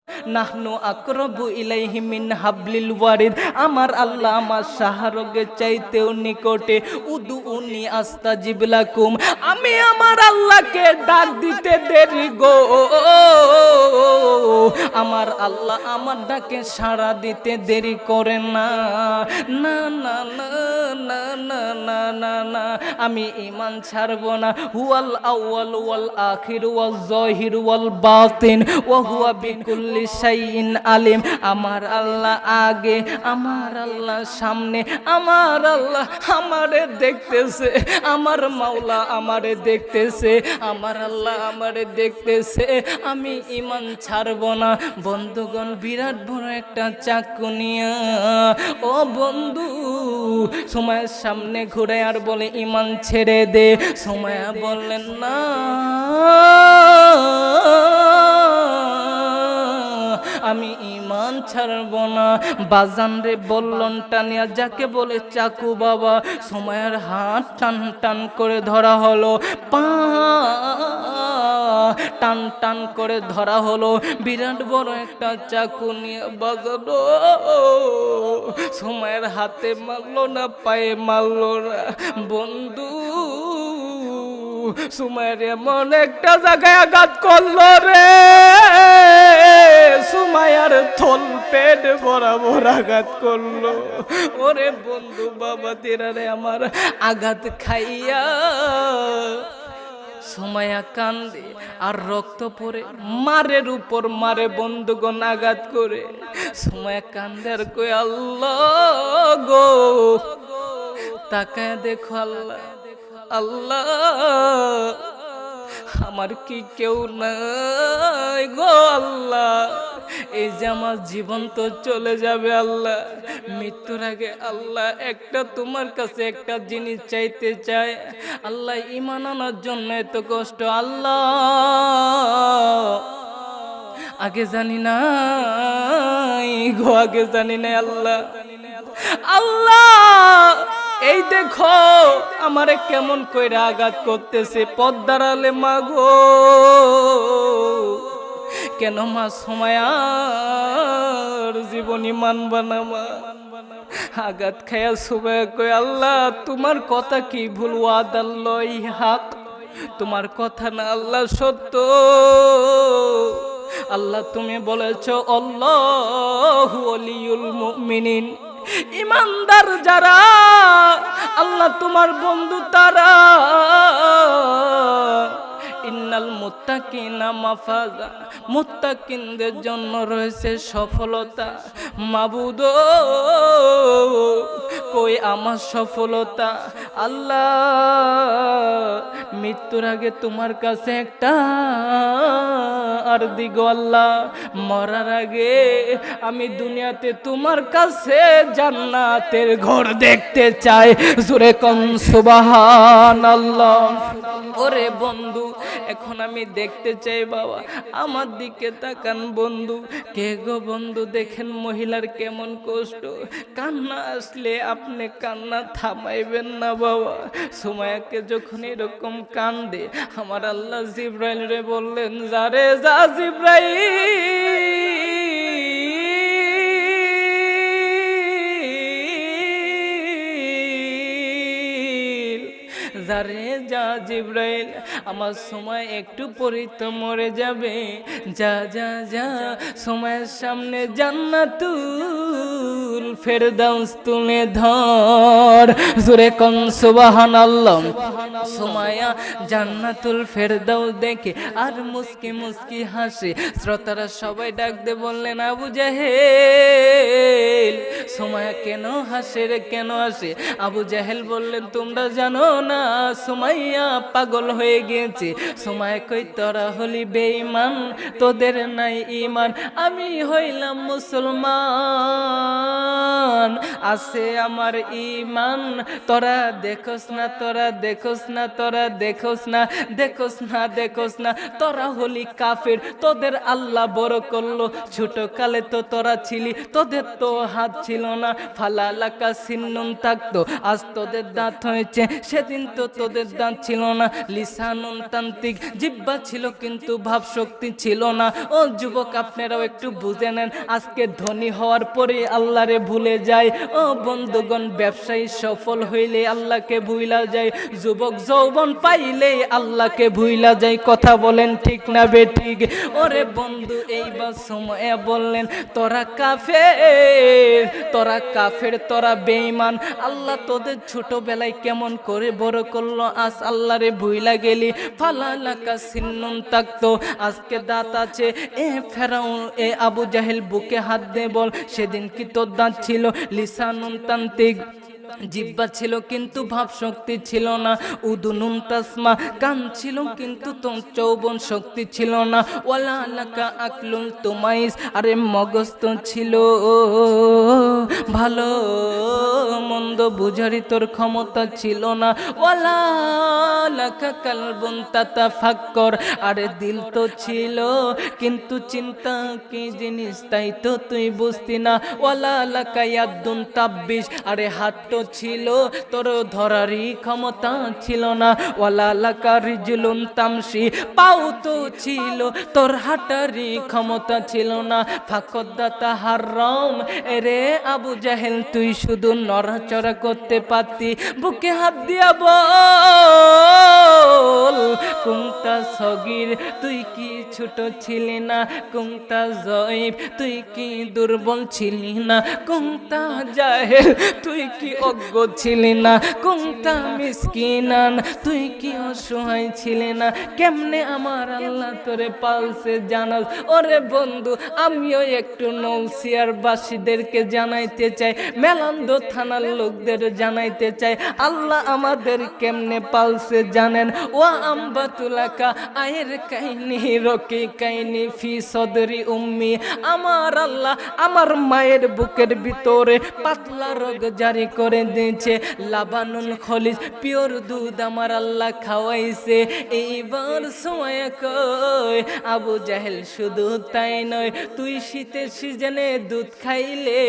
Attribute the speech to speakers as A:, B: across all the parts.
A: নাহনু আকরাবু ইলাইহি মিন হাবলিল ওয়ারিদ, আমার আল্লাহ আমার শাহরগের চাইতেও নিকটে। উদুউনি আস্তাজিব লাকুম, আমি আমার আল্লাহকে ডাক দিতে দেরি গো, আমার আল্লাহ আমার ডাকে সাড়া দিতে দেরি করে না। না না না না না না না না, আমি ঈমান ছাড়ব না। হুয়াল আউয়াল ওয়াল আখির ওয়াল যাহির ওয়াল বাতিন ওয়া হুয়া বিকুল্লি শাইইন আলিম, আমার আল্লাহ আগে, আমার আল্লাহ সামনে, আমার আল্লাহ আমারে দেখতেছে, আমার মাওলা আমারে দেখতেছে, আমার আল্লাহ আমারে দেখতেছে। আমি ঈমান ছাড়ব না। বন্ধুগণ, বিরাট বড় একটা চাকু নিয়া ও বন্ধু সুমাইয়ার সামনে ঘুরে আর বলে ঈমান ছেড়ে দে। সুমাইয়া বললেন না, আমি ঈমান ছাড়ব না। বাজান রে বললেন টানিয়া, যাকে বলে চাকু বাবা, সুমাইয়ার হাত টান টান করে ধরা হলো, পা টান টান করে ধরা হলো। বিরাট বড় একটা চাকু নিয়ে বাজানো, সুমাইয়ার হাতে মারলো না, পায়ে মারলো না। বন্ধু সুমাইয়ার এমন একটা জায়গায় আঘাত করলো রে, সুমাইয়ার থল পেট বরাবর আঘাত করলো। ওরে বন্ধু বাবা তেরা রে, আমার আঘাত খাইয়া সুমাইয়া কান্দে আর রক্ত পড়ে, মারের উপর মারে বন্ধুগণ আঘাত করে। সুমাইয়া কান্দে আর কই, আল্লাহ গো তাকায় দেখো, আল্লাহ আল্লাহ আমার কি কেউ নাই গো আল্লাহ, এই যে আমার জীবন তো চলে যাবে আল্লাহ, মৃত্যুর আগে আল্লাহ একটা তোমার কাছে একটা জিনিস চাইতে চাই আল্লাহ, ঈমান আনার জন্য এত কষ্ট আল্লাহ, আগে জানি না গো, আগে জানি না আল্লাহ, আল্লাহ এই দেখো আমারে কেমন কইরা আঘাত করতেছে, পদ্মার আলে মাগো, কেন মা সুমাইয়ার জীবনী মানবা না মা? আঘাত খায়া সুমাইয়া কই, আল্লাহ তোমার কথা কি ভুল, ওয়াদাল্লাহি হক, তোমার কথা না আল্লাহ সত্য। আল্লাহ তুমি বলেছো আল্লাহু ওয়ালিউল মুমিনিন, ইমানদার যারা আল্লাহ তোমার বন্ধু তারা। ইন্নাল মুত্তাকিনা মাফাজা, মুত্তাকিনদের জন্য রয়েছে সফলতা। মাবুদ কই আমার সফলতা? আল্লাহ মৃত্যুর আগে তোমার কাছে একটা আর দিগো আল্লাহ, মরার আগে আমি দুনিয়াতে তোমার কাছে জান্নাতের ঘর দেখতে চাই। জোরে কোন সুবহানাল্লাহ। ওরে বন্ধু এখন আমি দেখতে চাই বাবা, আমার দিকে তাকান বন্ধু। কে গো বন্ধু, দেখেন মহিলার কেমন কষ্ট, কান্না আসলে আপনি কান্না থামাইবেন না বাবা। সুমাইয়াকে যখন এরকম কান্দে, আমার আল্লাহ জিবরাইল রে বললেন, যারে যা জিবরাইল, যারে যা জিবরাইল, আমার সময় একটু পরেই তো মরে যাবে, যা যা যা সময়ের সামনে জান্নাতুল ফেরদাউস তুলে ধর। জোরে কোন সুবহানাল্লাহ। সুমাইয়া জান্নাতুল ফেরদাউস দেখে আর মুস্কি মুস্কি হাসে। শ্রোতারা সবাই ডাক দে বললেন, আবু জাহেল সুমাইয়া কেন হাসে রে, কেন হাসে? আবু জাহেল বললেন, তোমরা জানো না সুমাইয়া পাগল হয়ে গিয়েছে। সুমাইয়া কই, তোরা হলি বেঈমান, তোদের নাই ঈমান, আমি হইলাম মুসলমান, আছে আমার ঈমান। তোরা দেখোস না, তোরা দেখোস না, তোরা দেখোস না, দেখোস না, দেখোস না, তোরা হলি কাফের, তোদের আল্লাহ বড় করলো। ছোট কালে তো তোরা ছিলি, তোদের তো হাত ছিল না, ফালালাকা সিন্নুন থাকতো, আজ তোদের দাঁত হয়েছে, সেদিন তো তোদের দাঁত ছিল না, লিসানুন তান্ত্রিক, জিহ্বা ছিল কিন্তু ভাব শক্তি ছিল না। ও যুবক, আপনারাও একটু বুঝে নেন, আজকে ধনী হওয়ার পরে আল্লাহরে ভুলে যায়। ও বন্ধুগণ, ব্যবসায়ী সফল হইলে আল্লাহকে ভুইলা যায়, যুবক যৌবন পাইলে আল্লাহকে ভুইলা যায়। কথা বলেন ঠিক না বেঠিক? ওরে বন্ধু, এইবার সময়ে বললেন তোরা কাফের, তোরা কাফের, তোরা বেঈমান। আল্লাহ তোদের ছোটবেলায় কেমন করে বড় করলো, আজ আল্লাহরে ভুইলা গেলি। ফালালাকা সিন্নুন তাকতো, আজকে দাঁত আছে। এ ফেরাউন, এ আবু জাহেল, বুকে হাত দে বল, সেদিন কি তোর দাঁত ছিল? লিসানুন তান্ত্রিক, জিহ্বা ছিল কিন্তু ভাব শক্তি ছিল না। উদুনুন তাসমা, কান ছিল কিন্তু তোর যৌবন শক্তি ছিল না। ওয়ালা লাকা আকলুল তুমাইস, আরে মগজ তো ছিল ভালো মন্দ বুঝারি তোর ক্ষমতা ছিল না। ওয়ালা লাকা কালবুন তাতাফাক্কর, আরে দিল তো ছিল কিন্তু চিন্তা কি জিনিস তাই তো তুই বুঝতি না। ওয়ালা লাকা ইয়াদুন তাব্বিশ, আরে হাত তো ছিল তোর ধরারই ক্ষমতা ছিল না। ওয়ালা লাকা রিজলুন তামশি, পাও তো ছিল তোর হাঁটারই ক্ষমতা ছিল না। ফাকদাতা হারাম, এরে আবু জাহেল, তুই শুধু নড়াচড়া করতে পারতি। বুকে হাত দিয়া বল, কুমতা সগীর, তুই কি ছোট ছিলি না? কুমতা জয়ীব, তুই কি দুর্বল ছিলি না? কুমতা জাহেল, তুই কি অজ্ঞ ছিলি না? কুমতা মিসকিনান, তুই কি অসহায় ছিলি না? কেমনে আমার আল্লাহ তোরে পালছে জানাস? ওরে বন্ধু, আমিও একটু নৌসিয়ার বাসীদেরকে জানাইতে চাই, মেলান্দ থানার লোকদের জানাইতে চাই, আল্লাহ আমাদের কেমনে পালছে জানেন? ও আম্বাতুলাকা আয়ের কাহিনী, রকি কাহিনী, ফি সদরি উম্মি, আমার আল্লাহ আমার মায়ের বুকের ভিতরে পাতলা রোগ জারি করে দিয়েছে। লাবানুল খলিজ, পিওর দুধ আমার আল্লাহ খাওয়াইছে। এইবার সময় কই আবু জাহেল, শুধু তাই নয়, তুই শীতের সিজনে দুধ খাইলে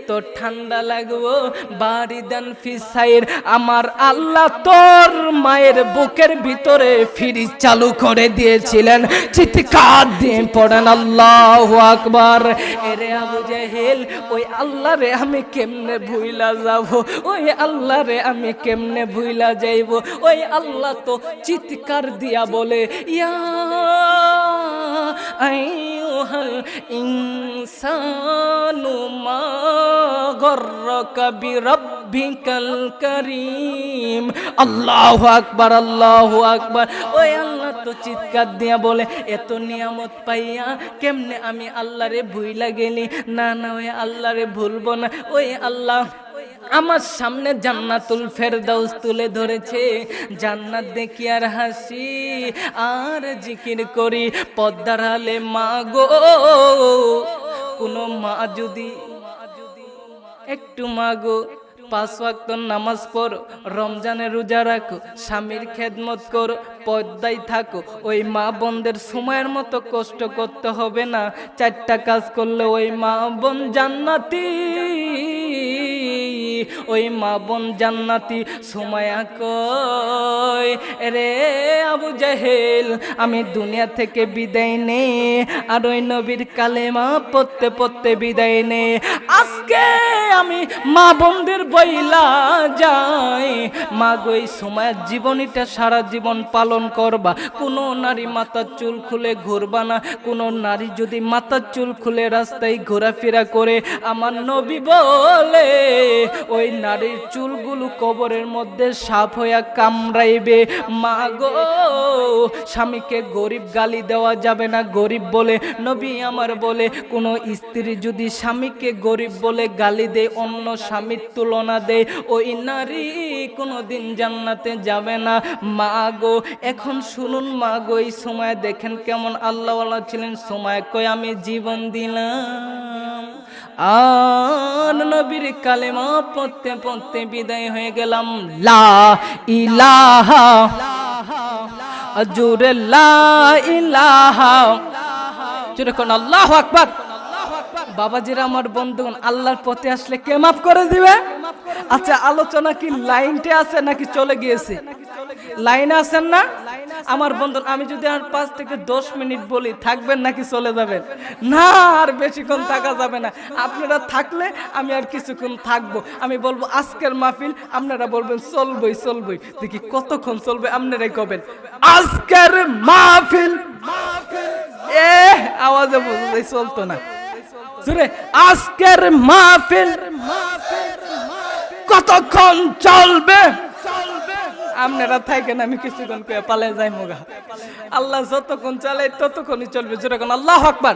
A: তোর ঠান্ডা লাগবো। বারিদান ফিসাইর, আমার আল্লাহ তোর মায়ের বুকের ভিতরে ফ্রিজ চালু করে দিয়েছিলেন। চিৎকার দিয়ে পড়েন আল্লাহু আকবার। এরে আবু জাহেল, ওই আল্লাহ রে আমি কেমনে ভুইলা যাব? ওই আল্লাহ রে আমি কেমনে ভুইলা যাইব? ওই আল্লাহ তো চিৎকার দিয়া বলে, ইয়া আইয়ুহাল ইনসানু মা গররাকা বিরাব্বিকাল কারীম। আল্লাহু আকবার, আল্লাহু আকবার। ওই আল্লাহ তো চিৎকার দিয়া বলে, এত নিয়ামত পাইয়া কেমনে আমি আল্লাহরে ভুইলা গেলি? না না, ওই আল্লাহরে ভুলবো না। ওই আল্লাহ আমার সামনে জান্নাতুল ফেরদাউস তুলে ধরেছে, জান্নাত দেখি আর হাসি আর জিকির করি পদ্মার হালে। মা গো, কোনো মা যদি একটু, মা গো 5 ওয়াক্ত নামাজ পড়ো, রমজানের রোজা রাখো, স্বামীর খেদমত করো, পর্দায় থাকো, ওই মা বোনদের সময়ের মতো কষ্ট করতে হবে না। 4টা কাজ করলে ওই মা বোন জান্নাতি, ওই মা বোন জান্নাতি। সময় কই রে আবু জাহেল, আমি দুনিয়া থেকে বিদায় নে, আর ওই নবীর কালেমা পড়তে পড়তে বিদায় নে। আজকে আমি মা বোনদের বইলা যাই, মা গো এই সময়ের জীবনীটা সারা জীবন পালন করবা। কোনো নারী মাথার চুল খুলে ঘুরবা না। কোনো নারী যদি মাথার চুল খুলে রাস্তায় ঘোরাফেরা করে, আমার নবী বলে ওই নারীর চুলগুলো কবরের মধ্যে সাপ হইয়া কামড়াইবে। মা গো, স্বামীকে গরিব গালি দেওয়া যাবে না, গরিব বলে। নবী আমার বলে, কোনো স্ত্রী যদি স্বামীকে গরিব বলে গালি দেয়, অন্য স্বামীর তুলনা দেয়, ওই নারী কোনোদিন জান্নাতে যাবে না। মা গো, এখন শুনুন মা গো, এই সময় দেখেন কেমন আল্লাহওয়ালা ছিলেন। সময় কই আমি জীবন দিলাম, আর নবীর কালেমা পড়তে পড়তে বিদায় হয়ে গেলাম। লা ইলাহা, জোরে লা ইলাহা, জোরে কোন আল্লাহু আকবার। বাবাজিরা, আমার বন্ধুগণ, আল্লাহর পথে আসলে কে মাফ করে দিবে? আচ্ছা, আলোচনা কি লাইনতে আছে নাকি চলে গিয়েছে? লাইনে আছেন না আমার বন্ধু? আমি যদি আর 5 থেকে 10 মিনিট বলি, থাকবেন নাকি চলে যাবেন? না, আর বেশিক্ষণ থাকা যাবে না। আপনারা থাকলে আমি আর কিছুক্ষণ থাকবো। আমি বলবো আজকের মাহফিল, আপনারা বলবেন চলবই চলবই। দেখি কতক্ষণ চলবে, আপনারাই কবেন আজকের মাহফিল। আওয়াজে বুঝতে চলতো না। আজকের মাহফিল কতক্ষণ চলবে? আপনারা থাকেন, আমি কিছুক্ষণ পালে যাই মোগা। আল্লাহ যতক্ষণ চালাই ততক্ষণই চলবে। যেরকম আল্লাহু আকবার।